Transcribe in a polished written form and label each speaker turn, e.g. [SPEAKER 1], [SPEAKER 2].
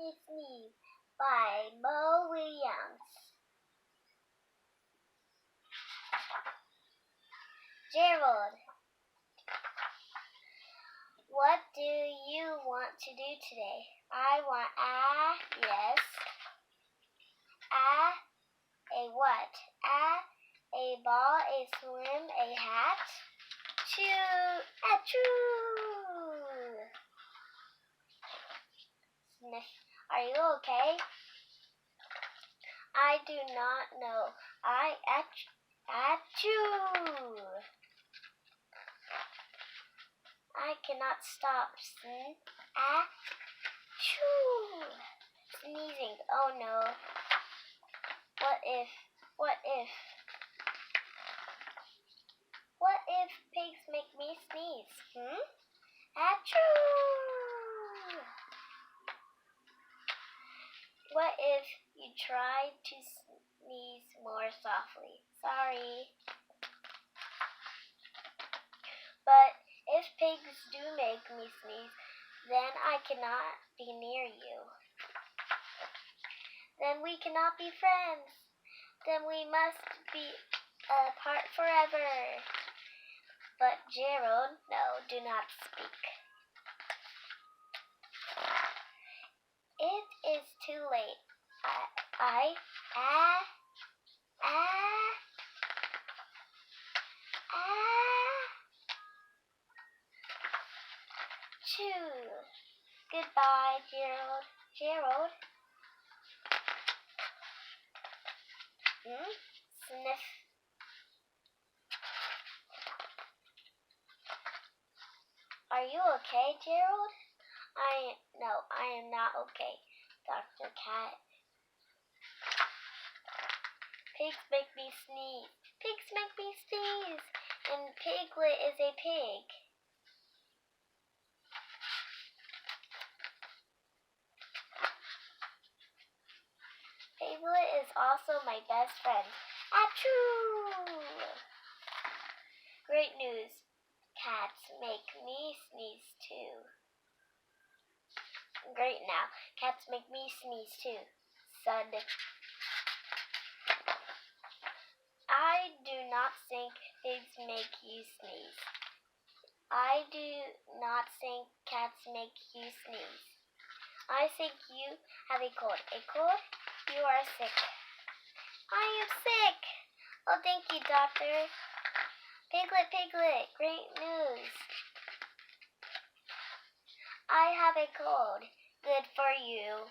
[SPEAKER 1] Me Sneeze by Mo Willems. Gerald, what do you want to do today? I want yes. A what? A ball, a swim, a hat. Achoo! Sniff. Are you okay? I do not know. Achoo! I cannot stop. Achoo! Sneezing. Oh no. What if? What if pigs make me sneeze? Achoo! What if you try to sneeze more softly? Sorry. But if pigs do make me sneeze, then I cannot be near you. Then we cannot be friends. Then we must be apart forever. But Gerald, no, do not speak. It is too late. Choo. Goodbye, Gerald. Gerald? Sniff. Are you okay, Gerald? No, I am not okay, Dr. Cat. Pigs make me sneeze. Pigs make me sneeze. And Piglet is a pig. Piglet is also my best friend. Achoo! Great news. Cats make me sneeze too. Great now. Cats make me sneeze too. Thud. I do not think pigs make you sneeze. I do not think cats make you sneeze. I think you have a cold. A cold? You are sick. I am sick. Oh, thank you, doctor. Piglet, Piglet, great news. I have a cold. Good for you.